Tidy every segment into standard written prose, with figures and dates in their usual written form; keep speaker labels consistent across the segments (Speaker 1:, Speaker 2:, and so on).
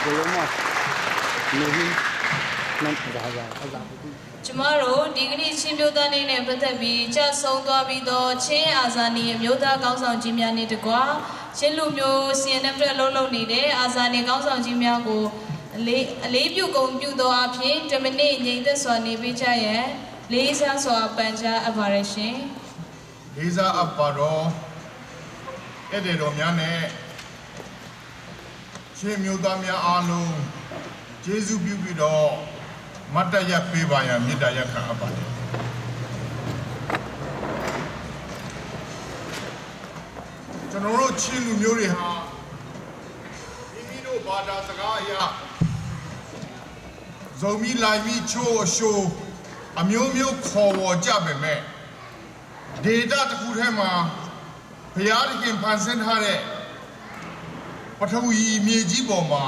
Speaker 1: ကိုလုံးမနေပြီးနမ်ဒါရအဲ့ဒါ
Speaker 2: ကျမတို့ဒီကနေ့ချင်းမျိုးသားနေ့နဲ့ပတ်သက်ပြီးကြဆုံးသွားပြီးတော့ချင်းအာဇာနည်မျိုးသားကောင်းဆောင်ကြီးများနဲ့တကွာချင်းလူမျိုး CNF ရဲ့လှုပ်လှုပ်နေတဲ့အာဇာနည်ကောင်းဆောင်ကြီးများကိုအလေးပြုဂုဏ်ပြုသောအဖြစ်10မိနစ်ငြိမ်သက်စွာနေပေးကြရန်လေးစားစွာပန်ကြားအပ်ပါရရှင်
Speaker 3: လေးစားအပ်ပါတော့အဲ့ဒီတော်များနဲ့ချင်းမျိုးသားများအားလုံးကျေးဇူးပြုပြီးတော့မတ်တရပေးပါရန်မေတ္တာရပ်ခံအပ်ပါတယ်ကျွန်တော်တို့ချင်းလူမျိုးတွေဟာမိမိတို့ဘာသာစကားအရဇုံမီလိုက်မီချိုးအရှိုးအမျိုးမျိုးခေါ်ဝေါ်ကြပေမဲ့ဒေတာတစ်ခုထဲမှာဘုရားသခင်ဖန်ဆင်းထားတဲ့ပထဝီမြေကြီးပေါ်မှာ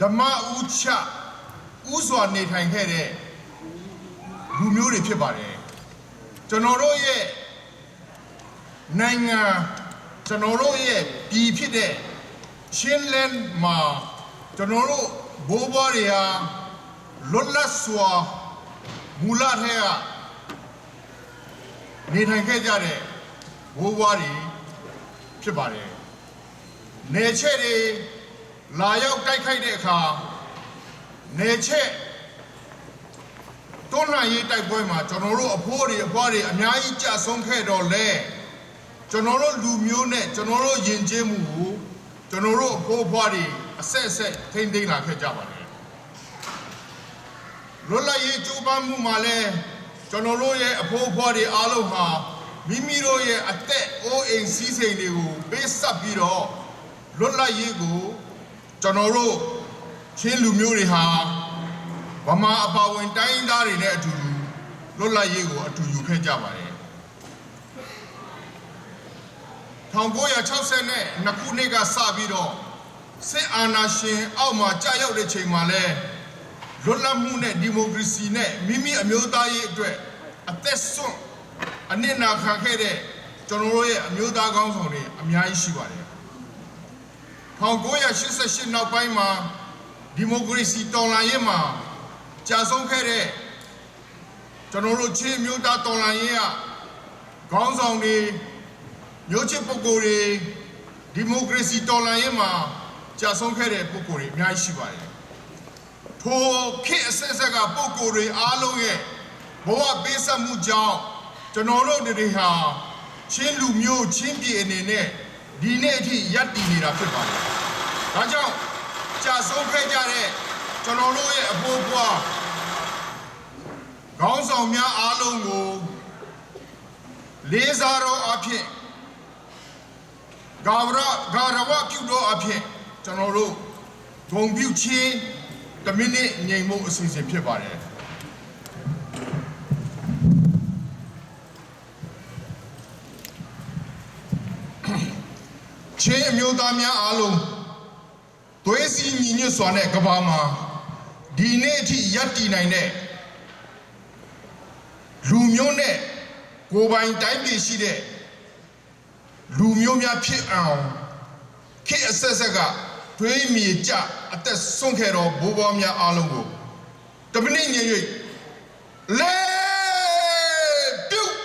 Speaker 3: ဓမ္မဥချဥစွာနေထိုင်ခဲ့တဲ့လူမျိုးတွေဖြစ်ပါတယ်ကျွန်တော်တို့ရဲ့နိုင်ငံကျွန်တော်တို့ရဲ့ပြည်ဖြစ်တဲ့ချင်းလန်မှာကျွန်တော်တို့ဘိုးဘွားတွေဟာလွတ်လပ်စွာမူလထဲကနေထိုင်ခဲ့ကြတဲ့ဘိုးဘွားတွေဖြစ်ပါတယ်နေချက်တွေလာရောက်တိုက်ခိုက်တဲ့အခါနေချက်တွန်းလှန်ရေးတိုက်ပွဲမှာကျွန်တော်တို့အဖိုးတွေအဖွားတွေအများကြီးကြဆုံးခဲ့တော့လဲကျွန်တော်တို့လူမျိုးနဲ့ကျွန်တော်တို့ယဉ်ကျေးမှုကိုကျွန်တော်တို့အဖိုးအဖွားတွေအဆက်အဆက်ထိန်းသိမ်းလာခဲ့ကြပါတယ်လွတ်လပ်ရေးကြိုးပမ်းမှုမှာလဲကျွန်တော်တို့ရဲ့အဖိုးအဖွားတွေအားလုံးဟာမိမိတို့ရဲ့အသက်အိုးအိမ်စီးစိမ်တွေကိုပေးဆက်ပြီးတော့လွတ်လပ်ရေးကိုကျွန်တော်တို့ချင်းလူမျိုးတွေဟာဗမာအပါဝင်တိုင်းသားတွေနဲ့အတူလွတ်လပ်ရေးကိုအတူယူခဲ့ကြပါတယ်1962ခုနှစ်ကစပြီးတော့စစ်အာဏာရှင်အောက်မှာကြာရောက်တဲ့ချိန်မှာလဲလွတ်လပ်မှုနဲ့ဒီမိုကရေစီနဲ့မိမိအမျိုးသားရေးအတွက်အသက်ဆွန့်အနစ်နာခံခဲ့တဲ့ကျွန်တော်တို့ရဲ့အမျိုးသားကောင်းဆောင်တွေအများကြီးရှိပါတယ်1988နောက်ပိုင်းမှာဒီမိုကရေစီတော်လှန်ရေးမှာကြာဆုံးခဲ့တဲ့ကျွန်တော်တို့ချင်းမျိုးသားတော်လှန်ရေးကခေါင်းဆောင်တွေမျိုးချစ်ပုဂ္ဂိုလ်တွေဒီမိုကရေစီတော်လှန်ရေးမှာကြာဆုံးခဲ့တဲ့ပုဂ္ဂိုလ်တွေအများကြီးရှိပါတယ်ထိုခေတ်အဆက်ဆက်ကပုဂ္ဂိုလ်တွေအားလုံးရဲ့ဘဝပေးဆက်မှုကြောင့်ကျွန်တော်တို့တွေဟာချင်းလူမျိုးချင်းပြည်အနေနဲ့ဒီနေ့အထိရပ်တည်နေတာဖြစ်ပါတယ်။ဒါကြောင့်ကြာဆုံးခဲ့ကြတဲ့ကျွန်တော်တို့ရဲ့အဖိုးအဖွားခေါင်းဆောင်များအားလုံးကိုလေးစားတော်အဖြစ်ဂါရဝပြုတော်အဖြစ်ကျွန်တော်တို့ဂုဏ်ပြုခြင်း10မိနစ်ငြိမ်မှုအစီအစဉ်ဖြစ်ပါတယ်။ချင်းအမျိုးသားများအားလုံးသွေးစည်းညီညွတ်စွာနဲ့ကမ္ဘာမှာဒီနေ့အထိရပ်တည်နိုင်တဲ့လူမျိုးနဲ့ကိုယ်ပိုင်တိုင်းပြည်ရှိတဲ့လူမျိုးများဖြစ်အောင်ခေတ်အဆက်ဆက်ကသွေးမြေကြအသက်ဆုံးခဲ့တော်ဘိုးဘွားများအားလုံးကိုတမနစ်ညင်၍လဲပြုတ်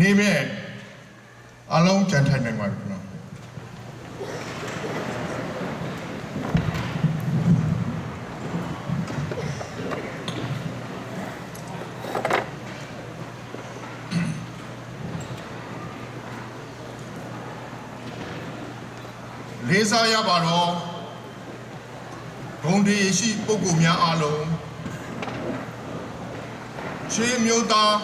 Speaker 3: နေမဲ့အလုံးကြံထိုင်နိုင်ပါပြီနော်လေးစားရပါတော့ဂုဏ်တည်ရှိပုဂ္ဂိုလ်များအားလုံးချင်းမျိုးသား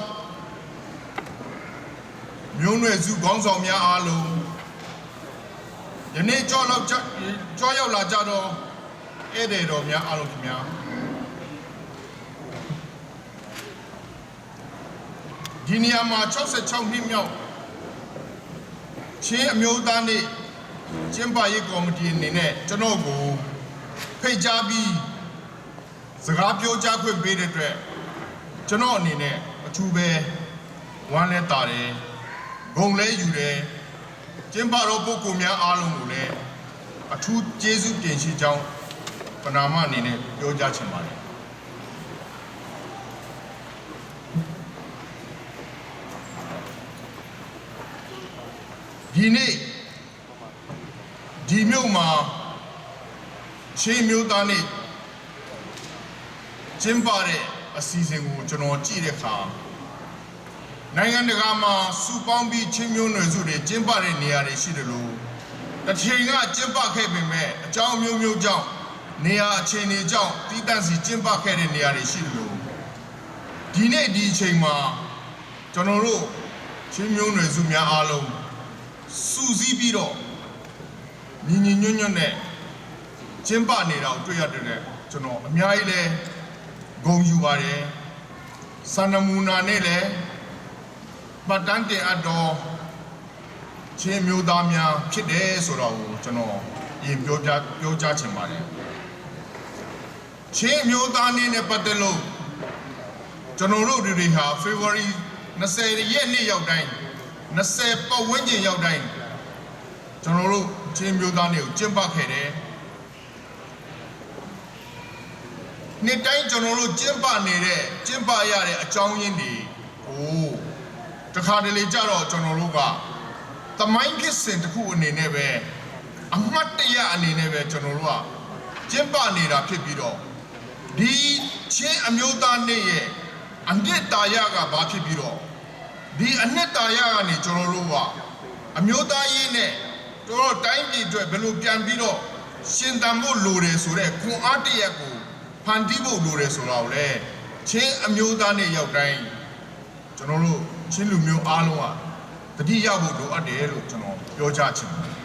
Speaker 3: မျိုးနွယ်စုခေါင်းဆောင်များအားလုံးယနေ့ကြောရောက်လာကြတော့ဧည့်သည်တော်များအားလုံးခင်ဗျာ ဒီနေရာမှာ66နှစ်မြောက်ချင်းအမျိုးသားနေ့ကျင်းပရေးကော်မတီအနေနဲ့ကျွန်တော်ကိုဖိတ်ကြားပြီးစကားပြောကြားခွင့်ပေးတဲ့အတွက်ကျွန်တော်အနေနဲ့အထူးပဲဝမ်းလဲတာတယ်ဂုဏ်လဲယူတယ်ကျင်းပတော်ပုဂ္ဂိုလ်များအားလုံးကိုလည်းအထူးကျေးဇူးတင်ရှိကြောင်းပဏာမအနေနဲ့ပြောကြားချင်ပါတယ်ဒီနေ့ဒီမြို့မှာချင်းမျိုးသားနေ့ကျင်းပတဲ့အစီအစဉ်ကိုကျွန်တော်ကြည့်တဲ့အခါနိုင်ငံတကာမှာစုပေါင်းပြီးချင်းမျိုးနွယ်စုတွေကျင်းပတဲ့နေရာတွေရှိတယ်လို့တစ်ချိန်ကကျင်းပခဲ့ပေမဲ့အကြောင်းမျိုးမျိုးကြောင့်နေရာအခြေအနေကြောင့်တည်တံ့စီကျင်းပခဲ့တဲ့နေရာတွေရှိတယ်လို့ဒီနေ့ဒီအချိန်မှာကျွန်တော်တို့ချင်းမျိုးနွယ်စုများအားလုံးစုစည်းပြီးတော့ညီညီညွတ်ညွတ်နဲ့ကျင်းပနေတာကိုတွေ့ရတဲ့ကျွန်တော်အများကြီးလဲဂုဏ်ယူပါတယ်စန္ဒမူနာနဲ့လည်းပတ်တန်းတင်အပ်တော်ချင်းမျိုးသားများဖြစ်တယ်ဆိုတော့ကျွန်တော်ရင်ပြောကြားချင်ပါတယ်ချင်းမျိုးသားနေ့နဲ့ပတ်သက်လို့ကျွန်တော်တို့တွေဟာ February 20ရက်နေ့ရောက်တိုင်း20ပတ်ဝန်းကျင်ရောက်တိုင်းကျွန်တော်တို့ချင်းမျိုးသားနေ့ကိုကျင်းပခဲ့တယ်နေ့တိုင်းကျွန်တော်တို့ကျင်းပရတဲ့အကြောင်းရင်းတွေကိုတခါတလေကြတော့ကျွန်တော်တို့ကသမိုင်းဖြစ်စဉ်တစ်ခုအနေနဲ့ပဲအမှတ်တရအနေနဲ့ပဲကျွန်တော်တို့ကကျင်းပနေတာဖြစ်ပြီးတော့ဒီချင်းအမျိုးသားနေ့ရဲ့အနှစ်သာရကဘာဖြစ်ပြီးတော့ဒီအနှစ်သာရကနေကျွန်တော်တို့ကအမျိုးသားရေးနဲ့တို့တိုင်းပြည်အတွက်ဘယ်လိုပြန်ပြီးတော့ရှင်သန်ဖို့လိုတယ်ဆိုတဲ့ခွန်အားတရက်ကိုဖန်တီးဖို့လိုတယ်ဆိုတော့လေချင်းအမျိုးသားနေ့ရောက်တိုင်းကျွန်တော်တို့ချင်းလူမျိုးအားလုံးကတတိယဖို့လိုအပ်တယ်လို့ကျွန်တော်ပြောကြားချင်ပါတယ်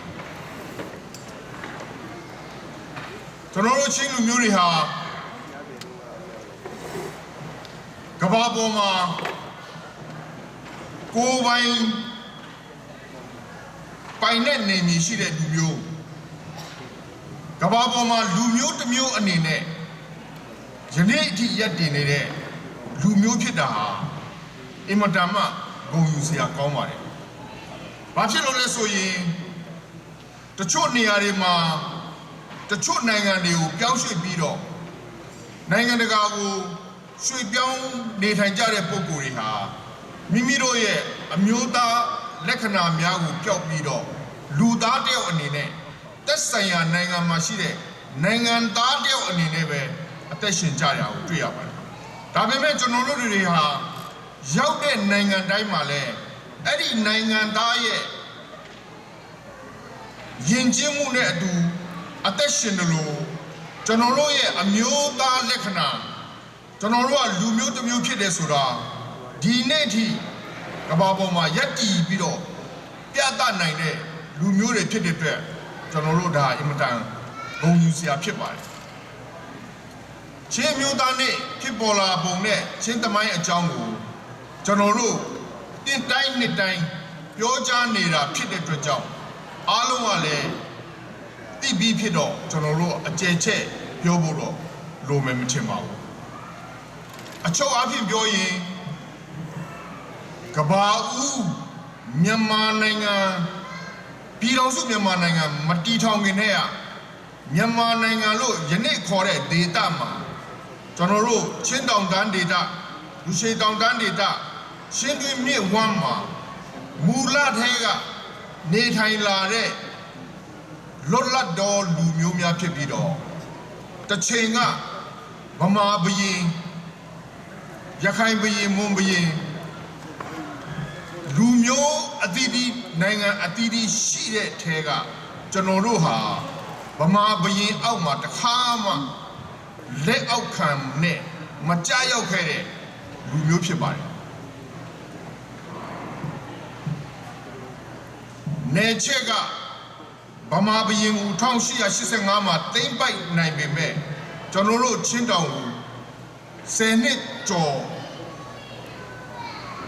Speaker 3: ကျွန်တော်တို့ချင်းလူမျိုးတွေဟာကမ္ဘာပေါ်မှာကိုယ်ပိုင်တဲ့နေမြေရှိတဲ့လူမျိုးကမ္ဘာပေါ်မှာလူမျိုးတစ်မျိုးအနေနဲ့ယနေ့အထိရပ်တည်နေတဲ့လူမျိုးဖြစ်တာဟာအင်မတန်မှဂုဏ်ယူစရာကောင်းပါတယ်။ဘာဖြစ်လို့လဲဆိုရင်တချို့နေရာတွေမှာတချို့နိုင်ငံတွေကိုပြောင်းရွှေ့ပြီးတော့နိုင်ငံတကာကိုရွှေ့ပြောင်းနေထိုင်ကြတဲ့ပုဂ္ဂိုလ်တွေဟာမိမိတို့ရဲ့အမျိုးသားလက္ခဏာများကိုပျောက်ပြီးတော့လူသားတယောက်အနေနဲ့သက်ဆိုင်ရာနိုင်ငံမှာရှိတဲ့နိုင်ငံသားတယောက်အနေနဲ့ပဲအသက်ရှင်ကြရအောင်တွေ့ရပါတယ်။ဒါပေမဲ့ကျွန်တော်တို့တွေဟာရောက်တဲ့နိုင်ငံတိုင်းမှာလည်းအဲ့ဒီနိုင်ငံသားရဲ့ယဉ်ကျေးမှုနဲ့အတူအသက်ရှင်တယ်လို့ကျွန်တော်တို့ရဲ့အမျိုးသားလက္ခဏာကျွန်တော်တို့ကလူမျိုးတစ်မျိုးဖြစ်တယ်ဆိုတာဒီနေ့ထိကမ္ဘာပေါ်မှာယက်တည်ပြီးတော့ပြသနိုင်တဲ့လူမျိုးတွေဖြစ်တဲ့အတွက်ကျွန်တော်တို့ဒါအင်မတန်ဂုဏ်ယူစရာဖြစ်ပါတယ်ချင်းမျိုးသားနဲ့ဖြစ်ပေါ်လာပုံနဲ့ချင်းသမိုင်းအကြောင်းကိုကျွန်တော်တို့တစ်တိုင်းနှစ်တိုင်းပြောကြားနေတာဖြစ်တဲ့အတွက်ကြောင့်အားလုံးကလည်းသိပြီးဖြစ်တော့ကျွန်တော်တို့အကျဉ်းချက်ပြောဖို့တော့လိုမယ်မထင်ပါဘူးအချုပ်အဖြစ်ပြောရင်ကဘာဦးမြန်မာနိုင်ငံပြည်တော်စုမြန်မာနိုင်ငံမတီထောင်ခင်တည်းကမြန်မာနိုင်ငံလို့ယနေ့ခေါ်တဲ့ဒေသမှာကျွန်တော်တို့ချင်းတောင်တန်းဒေသလူရှိတောင်တန်းဒေသရှင်းတွင်းမြစ်ဝမ်းမှာမူလထဲကနေထိုင်လာတဲ့လွတ်လပ်တော်လူမျိုးများဖြစ်ပြီးတော့တစ်ချိန်ကဗမာဘုရင်ရခိုင်ဘုရင်မွန်ဘုရင်လူမျိုးအသီးသီးနိုင်ငံအသီးသီးရှိတဲ့ထဲကကျွန်တော်တို့ဟာဗမာဘုရင်အောက်မှာတခါမှလက်အောက်ခံနဲ့မကြရောက်ခဲ့တဲ့လူမျိုးဖြစ်ပါတယ်နေချက်ကဗမာဘုရင်ကို1885မှာသိမ်းပိုက်နိုင်ပေမဲ့ကျွန်တော်တို့ချင်းတောင်ကို10နှစ်ကျော်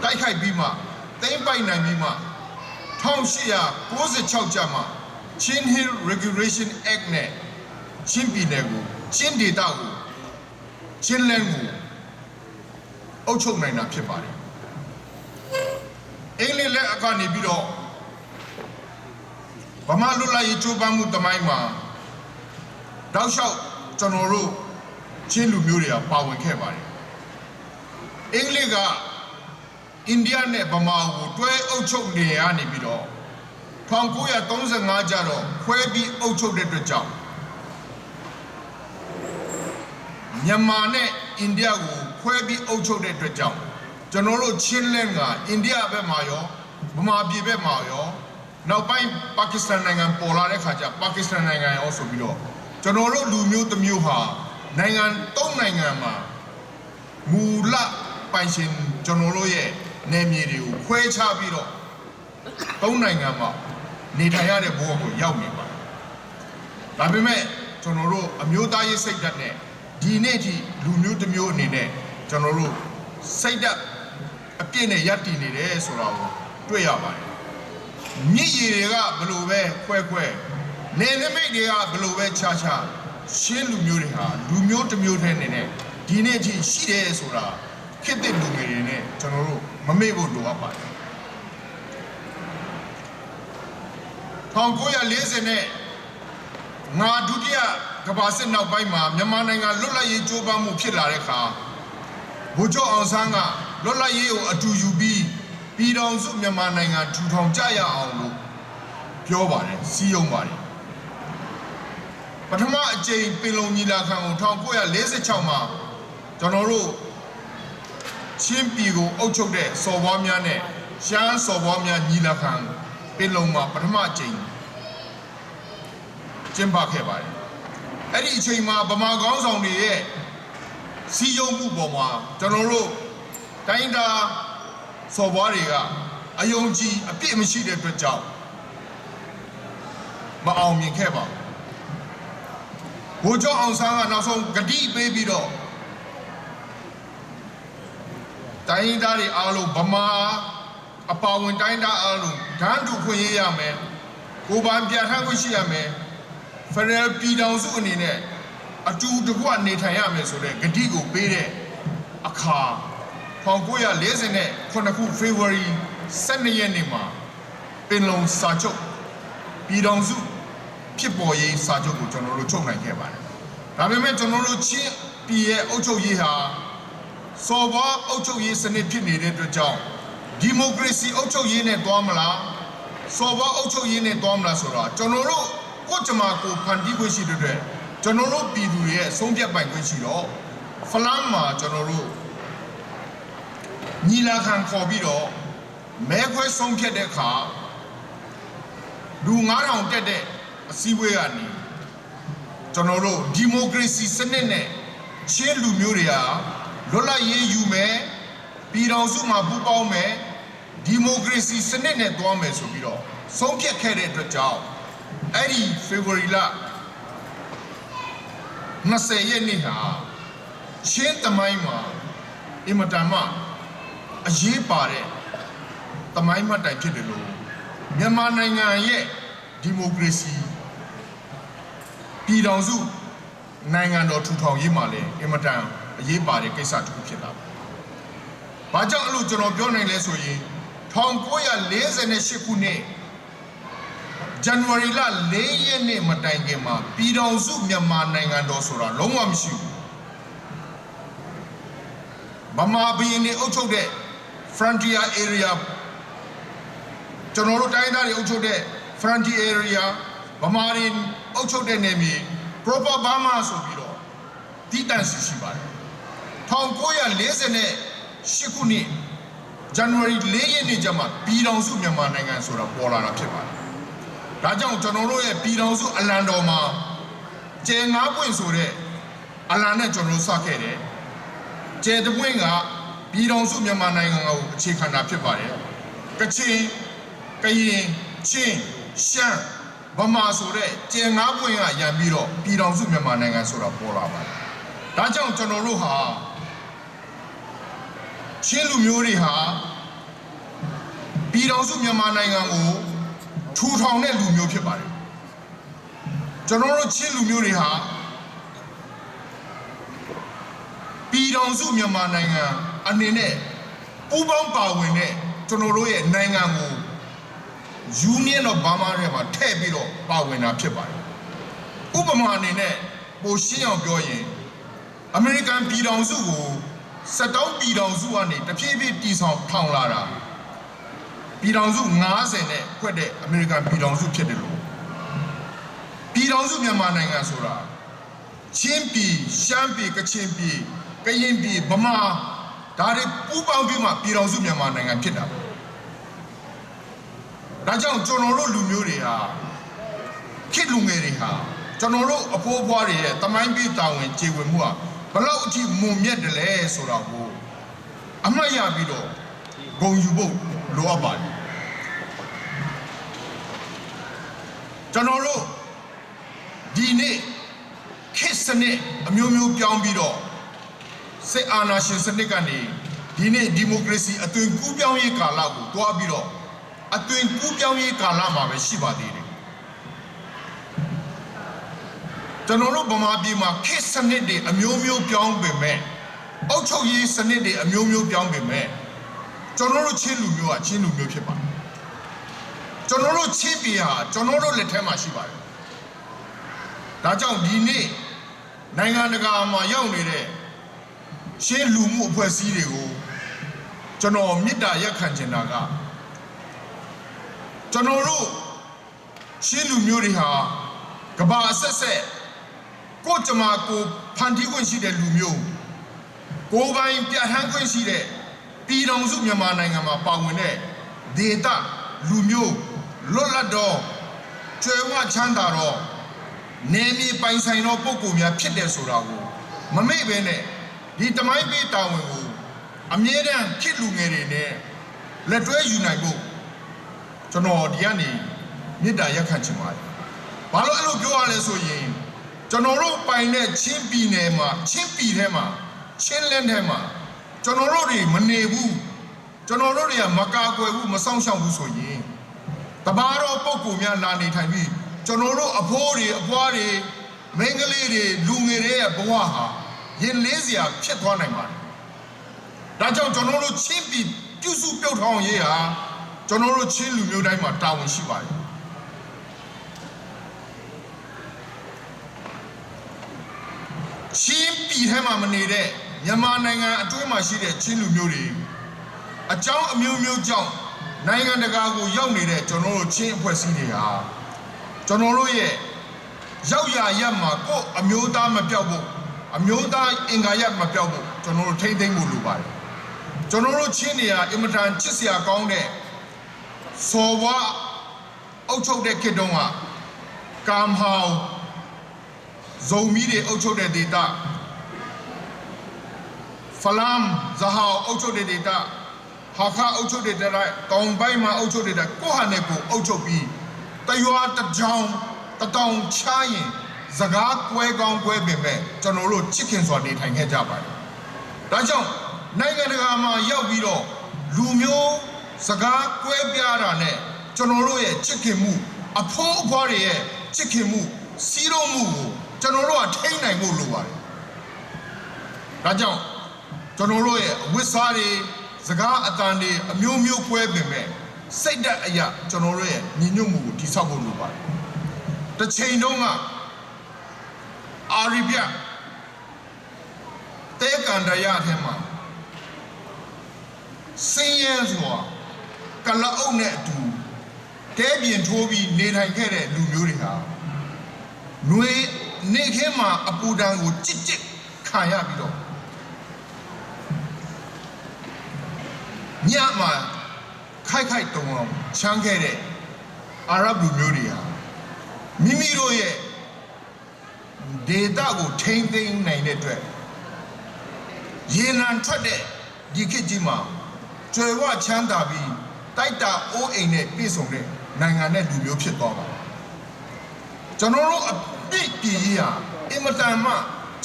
Speaker 3: တ တိုက်ခိုက်ပြီးမှသိမ်းပိုက်နိုင်ပြီးမှ1896ကျမှ Chin Hill Regulation Act နဲ့ချင်းပြည်နယ်ကိုချင်းဒေသကိုချင်းလန်းကိုအုပ်ချုပ်နိုင်တာဖြစ်ပါတယ်အင်္ဂလိပ်လက်အောက်ကနေပြီးတော့ဗမာလွတ်လပ်ရေးကြိုးပမ်းမှုတမိုင်းမှာတောက်လျှောက်ကျွန်တော်တို့ချင်းလူမျိုးတွေကပါဝင်ခဲ့ပါတယ်အင်္ဂလိပ်ကအိန္ဒိယနဲ့ဗမာကိုတွဲအုပ်ချုပ်နေရနေပြီးတော့1935ကျတော့ခွဲပြီးအုပ်ချုပ်တဲ့အတွက်ကြောင့်မြန်မာနဲ့အိန္ဒိယကိုခွဲပြီးအုပ်ချုပ်တဲ့အတွက်ကြောင့်ကျွန်တော်တို့ချင်းလန်းကအိန္ဒိယဘက်မှာရောဗမာပြည်ဘက်မှာရောနောက်ပိုင်းပါကစ္စတန်နိုင်ငံပေါ်လာတဲ့ခါကျပါကစ္စတန်နိုင်ငံရောဆိုပြီးတော့ကျွန်တော်တို့လူမျိုးတစ်မျိုးဟာနိုင်ငံ၃နိုင်ငံမှာမူလပိုင်ရှင်ကျွန်တော်တို့ရဲ့နယ်မြေတွေကိုခွဲခြားပြီးတော့၃နိုင်ငံမှာနေထိုင်ရတဲ့ဘဝကိုရောက်နေပါတယ်။ဒါပေမဲ့ကျွန်တော်တို့အမျိုးသားရေးစိတ်ဓာတ်နဲ့ဒီနေ့ထိလူမျိုးတစ်မျိုးအနေနဲ့ကျွန်တော်တို့စိတ်ဓာတ်အပြည့်နဲ့ရပ်တည်နေတယ်ဆိုတာကိုတွေ့ရပါတယ်။မြစ်ရည်တွေကဘယ်လိုပဲခွဲနေနမိတ်တွေကဘယ်လိုပဲခြားရှင်းလူမျိုးတွေဟာလူမျိုးတစ်မျိုးတည်းနေနဲ့ဒီနေ့ထိရှိတယ်ဆိုတာခေတ်သစ်လူငယ်တွေနဲ့ကျွန်တော်တို့မမေ့ဖို့လိုအပ်ပါတယ်1940နဲ့ငါဒုတိယကမ္ဘာစစ်နောက်ပိုင်းမှာမြန်မာနိုင်ငံလွတ်လပ်ရေးကြိုးပမ်းမှုဖြစ်လာတဲ့အခါဗိုလ်ချုပ်အောင်ဆန်းကလွတ်လပ်ရေးကိုအတူယူပြီးပြည်တော်စုမြန်မာနိုင်ငံထူထောင်ကြရအောင်လို့ပြောပါတယ်စီးရုံးပါတယ်ပထမအကြိမ်ပင်လုံညီလာခံကို1946မှာကျွန်တော်တို့ချင်းပြည်ကိုအုပ်ချုပ်တဲ့စော်ဘွားများနဲ့ရှမ်းစော်ဘွားများညီလာခံပင်လုံမှာပထမအကြိမ်ကျင်းပခဲ့ပါတယ်အဲ့ဒီအချိန်မှာဗမာကောင်းဆောင်တွေရဲ့စီယုံမှုပေါ်မှာကျွန်တော်တို့တိုင်းဒါစော်ဘွားတွေကအယုံကြည်အပြည့်မရှိတဲ့အတွက်ကြောင့်မအောင်မြင်ခဲ့ပါဘူးဗိုလ်ချုပ်အောင်ဆန်းကနောက်ဆုံးဂတိပေးပြီးတော့တိုင်းဒါတွေအားလုံးဗမာအပါဝင်တိုင်းဒါအားလုံးဓာတ်တူခွင့်ရရမယ်ကိုယ်ပိုင်ပြဋ္ဌာန်းခွင့်ရှိရမယ်ဖရယ်ပြည်တော်စုအနေနဲ့အတူတကွနေထိုင်ရမယ်ဆိုတဲ့ဂတိကိုပေးတဲ့အခါ1949ခုဖေဖော်ဝါရီ12ရက်နေ့မှာပင်လုံစာချုပ်ပြည်တော်စုဖြစ်ပေါ်ရေးစာချုပ်ကိုကျွန်တော်တို့ချုပ်နိုင်ခဲ့ပါတယ်ဒါပေမဲ့ကျွန်တော်တို့ချင်းပြည်ရဲ့အုပ်ချုပ်ရေးဟာစော်ဘွားအုပ်ချုပ်ရေးစနစ်ဖြစ်နေတဲ့အတွက်ကြောင့်ဒီမိုကရေစီအုပ်ချုပ်ရေးနဲ့တွားမလားစော်ဘွားအုပ်ချုပ်ရေးနဲ့တွားမလားဆိုတာကျွန်တော်တို့ကိုကြမှာကိုဖန်တီးခွင့်ရှိတဲ့အတွက်ကျွန်တော်တို့ပြည်သူတွေရဲ့ဆုံးဖြတ်ပိုင်ခွင့်ရှိတော့ဖလမ်းမှာကျွန်တော်တို့ညီလာခံခေါ်ပြီးတော့မဲခွဲဆုံးဖြတ်တဲ့အခါလူ9000တက်တဲ့အစည်းအဝေးကနေကျွန်တော်တို့ဒီမိုကရေစီစနစ်နဲ့ချင်းလူမျိုးတွေဟာလွတ်လပ်ရေးယူမယ်ပြည်တော်စုမှာပူးပေါင်းမယ်ဒီမိုကရေစီစနစ်နဲ့တွားမယ်ဆိုပြီးတော့ဆုံးဖြတ်ခဲ့တဲ့အတွက်ကြောင့်အဲ့ဒီဖေဖော်ဝါရီလ20ရက်နေ့ဟာချင်းသမိုင်းမှာအင်မတန်မှအရေးပါတဲ့သမိုင်းမှတ်တိုင်ဖြစ်တယ်လို့မြန်မာနိုင်ငံရဲ့ဒီမိုကရေစီပြည်တော်စုနိုင်ငံတော်ထူထောင်ရေးမှာလည်းအင်မတန်အရေးပါတဲ့ကိစ္စတစ်ခုဖြစ်လာပါတယ်။ဘာကြောင့်အဲ့လိုကျွန်တော်ပြောနိုင်လဲဆိုရင်1948ခုနှစ်ဇန်နဝါရီလ4ရက်နေ့မတိုင်ခင်မှာပြည်တော်စုမြန်မာနိုင်ငံတော်ဆိုတာလုံးဝမရှိဘူး။ဗမာပြည်နေအုပ်ချုပ်တဲ့ frontier area ကျွန်တော်တို့တိုင်းသားတွေအုပ်ချုပ်တဲ့ frontier area ဗမာတွေအုပ်ချုပ်တဲ့နယ်မြေ proper Burma ဆိုပြီးတော့တည်တံ့ရှိပါတယ်1948ခုနှစ်ဇန်နဝါရီ4ရက်နေ့ကျမှပြည်တော်စုမြန်မာနိုင်ငံဆိုတာပေါ်လာတာဖြစ်ပါတယ်ဒါကြောင့်ကျွန်တော်တို့ရဲ့ပြည်တော်စုအလံတော်မှာကျဲငါးပွင့်ဆိုတဲ့အလံနဲ့ကျွန်တော်တို့စခဲ့တယ်ကျဲတပွင့်ကပြည်တော်စုမြန်မာနိုင်ငံကိုအခြေခံတာဖြစ်ပါတယ်ကချင်ကရင်ချင်းရှမ်းဗမာဆိုတဲ့ကျဲငါးပွင့်ကရံပြီးတော့ပြည်တော်စုမြန်မာနိုင်ငံဆိုတာပေါ်လာပါတယ်ဒါကြောင့်ကျွန်တော်တို့ဟာချင်းလူမျိုးတွေဟာ ပြည်တော်စုမြန်မာနိုင်ငံကိုထူထောင်တဲ့လူမျိုးဖြစ်ပါတယ်ကျွန်တော်တို့ချင်းလူမျိုးတွေဟာပြည်တော်စုမြန်မာနိုင်ငံအနေနဲ့ပူးပေါင်းပါဝင်တဲ့ကျွန်တော်တို့ရဲ့နိုင်ငံကို Union of Burma ထဲမှာထည့်ပြီးတော့ပါဝင်တာဖြစ်ပါတယ်ဥပမာအနေနဲ့ပိုရှင်းအောင်ပြောရင်အမေရိကန်ပြည်ထောင်စုကို17ပြည်ထောင်စုကနေတဖြည်းဖြည်းတည်ဆောင်ထောင်လာတာပြည်ထောင်စု90နဲ့ခွက်တဲ့အမေရိကန်ပြည်ထောင်စုဖြစ်တယ်လို့ပြည်ထောင်စုမြန်မာနိုင်ငံဆိုတာချင်းပြည်ရှမ်းပြည်ကချင်ပြည်ကရင်ပြည်ဗမာဒါတွေပူးပေါင်းပြီးမှပြည်ထောင်စုမြန်မာနိုင်ငံဖြစ်တာဒါကြောင့်ကျွန်တော်တို့လူမျိုးတွေဟာခေတ်လူငယ်တွေဟာကျွန်တော်တို့အဖိုးအဖွားတွေရဲ့တမိုင်းပေးတာဝန်ကျေဝေမှုဟာဘလောက်အထိမွန်မြတ်တယ်လဲဆိုတော့ကိုအမှတ်ရပြီးတော့ဂုဏ်ယူဖို့လိုအပ်ပါတယ်ကျွန်တော်တို့ဒီနေ့ခေတ်စနစ်အမျိုးမျိုးပြောင်းပြီးတော့စစ်အာဏာရှင်စနစ်ကနေဒီနေ့ဒီမိုကရေစီအသွင်ကူးပြောင်းရေးကာလကိုတွားပြီးတော့အသွင်ကူးပြောင်းရေးကာလမှာပဲရှိပါသေးတယ်ကျွန်တော်တို့ဗမာပြည်မှာခေတ်စနစ်တွေအမျိုးမျိုးပြောင်းပေမဲ့အုပ်ချုပ်ရေးစနစ်တွေအမျိုးမျိုးပြောင်းပေမဲ့ကျွန်တော်တို့ချင်းလူမျိုးကချင်းလူမျိုးဖြစ်ပါတယ်ကျွန်တော်တို့ချင်းပြည်ဟာကျွန်တော်တို့လက်ထဲမှာရှိပါတယ်ဒါကြောင့်ဒီနေ့နိုင်ငံတကာမှာရောက်နေတဲ့ရှင်းလူမှုအဖွဲ့အစည်းတွေကိုကျွန်တော်မေတ္တာရက်ခံချင်တာကကျွန်တော်တို့ရှင်းလူမျိုးတွေဟာကဘာအဆက်ဆက်ကိုကြမှာကိုဖန်တီးခွင့်ရှိတဲ့လူမျိုးကိုပိုင်ပြဋ္ဌာန်းခွင့်ရှိတဲ့ပြည်တော်စုမြန်မာနိုင်ငံမှာပါဝင်တဲ့ဒေသလူမျိုးလွတ်လပ်တော့ကျွဲဝချမ်းသာတော့နေမြေပိုင်ဆိုင်သောပုဂ္ဂိုလ်များဖြစ်တယ်ဆိုတာကိုမမေ့ဘဲနဲ့ဒီတမိုင်းပေးတာဝန်ကိုအမြဲတမ်းခေတ်လူငယ်တွေနဲ့လက်တွဲယူနိုင်ဖို့ကျွန်တော်ဒီကနေမေတ္တာရက်ခံချင်ပါတယ်။ဘာလို့အဲ့လိုပြောရလဲဆိုရင်ကျွန်တော်တို့ပိုင်တဲ့ချင်းပြည်နယ်မှာချင်းပြည်ထဲမှာချင်းလင်းထဲမှာကျွန်တော်တို့တွေမနေဘူးကျွန်တော်တို့တွေကမကာကွယ်ဘူးမဆောင်ရှောက်ဘူးဆိုရင်တဘာတော်ပုဂ္ဂိုလ်များလာနေထိုင်ပြီးကျွန်တော်တို့အဖိုးတွေအဖွားတွေမိန်းကလေးတွေလူငယ်တွေရဲ့ဘဝဟာရင်လေးစရာဖြစ်သွားနိုင်ပါတယ်။ဒါကြောင့်ကျွန်တော်တို့ချင်းပြည်ပြုစုပြုတ်ထောင်ရေးဟာကျွန်တော်တို့ချင်းလူမျိုးတိုင်းမှာတာဝန်ရှိပါတယ်။ချင်းပြည်ထဲမှာမနေတဲ့မြန်မာနိုင်ငံအတွင်းမှာရှိတဲ့ချင်းလူမျိုးတွေအကြောင်းအမျိုးမျိုးကြောင့်နိုင်ငံတကာကိုရောက်နေတဲ့ကျွန်တော်တို့ချင်းအဖွဲ့အစည်းတွေဟာကျွန်တော်တို့ရဲ့ရောက်ရရက်မှာကိုယ်အမျိုးသားမပြောက်ဖို့အမျိုးသားအင်္ဂါရပ်မပြောက်ဖို့ကျွန်တော်တို့ထိမ့်သိမ့်ဖို့လိုပါတယ်ကျွန်တော်တို့ချင်းတွေဟာအင်မတန်ချစ်စရာကောင်းတဲ့စော်ဘွားအုပ်ချုပ်တဲ့ခေတ်တုန်းကကမ်ဟောင်ဇုံမီတွေအုပ်ချုပ်တဲ့ဒေသဖလမ်ဇာဟောအုပ်ချုပ်တဲ့ဒေသဟာခါအုပ်ချုပ်တဲ့ဒေသတောင်ပိုင်းမှာအုပ်ချုပ်တဲ့ဒေသကိုဟာနဲ့ကိုအုပ်ချုပ်ပြီးတရွာတကြောင်တတောင်ချားရင်စကားကွဲကောင်းကွဲပင်မဲ့ကျွန်တော်တို့ချစ်ခင်စွာနေထိုင်ခဲ့ကြပါတယ်ဒါကြောင့်နိုင်ငံတကာမှာရောက်ပြီးတော့လူမျိုးစကားကွဲပြားတာနဲ့ကျွန်တော်တို့ရဲ့ချစ်ခင်မှုအဖိုးအဖွားတွေရဲ့ချစ်ခင်မှုစီးလုံးမှုကိုကျွန်တော်တို့ကထိန်းနိုင်ဖို့လိုပါတယ်ဒါကြောင့်ကျွန်တော်တို့ရဲ့ဝိစားတွေစကားအတန်တွေအမျိုးမျိုးကွဲပင်မဲ့စိတ်ဓာတ်အရာကျွန်တော်တို့ရဲ့ညီညွတ်မှုကိုတည်ဆောက်ဖို့လိုပါတယ်တစ်ချိန်တုန်းကအာရီဗျတဲကန်တရထဲမှာစင်းရဲစွာကလအုပ်နဲ့အတူတဲပြင်ထိုးပြီးနေထိုင်ခဲ့တဲ့လူမျိုးတွေဟာຫນွေနေခင်းမှာအပူဒဏ်ကိုကြစ်ကြစ်ခံရပြီးတော့ညမှာခိုက်ခိုက်တုံအောင်ချမ်းခဲ့တဲ့အာရဗ်လူမျိုးတွေဟာမိမိတို့ရဲ့ဒေတာကိုထိမ့်သိမ်းနိုင်တဲ့အတွက်ရေနံထွက်တဲ့ဒီခေတ်ကြီးမှာကျွယ်ဝချမ်းသာပြီးတိုက်တာအိုးအိမ်နဲ့ပြည့်စုံတဲ့နိုင်ငံနဲ့လူမျိုးဖြစ်သွားပါတယ်ကျွန်တော်တို့အပြည့်ပြည်ကြီးဟာအင်မတန်မှ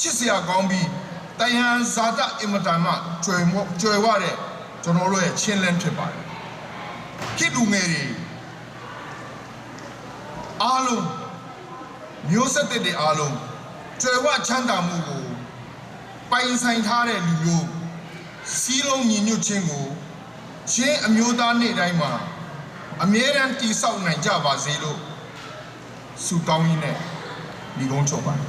Speaker 3: ချစ်စရာကောင်းပြီးတယံဇာတအင်မတန်မှကျွယ်ဝတဲ့ကျွန်တော်တို့ရဲ့ချင်းလန်းဖြစ်ပါတယ်ခ ခေတ်လူငယ်တွေအားလုံးမျိုးဆက်တဲ့အားလုံးကျွယ်ဝချမ်းသာမှုကိုပိုင်ဆိုင်ထားတဲ့လူမျိုးစီးလုံးညီညွတ်ခြင်းကိုချင်းအမျိုးသားနေ့တိုင်းမှာအမြဲတမ်းတည်ဆောက်နိုင်ကြပါစေလို့ဆုတောင်းရင်းနဲ့ဒီကုန်းချုပ်ပါတယ်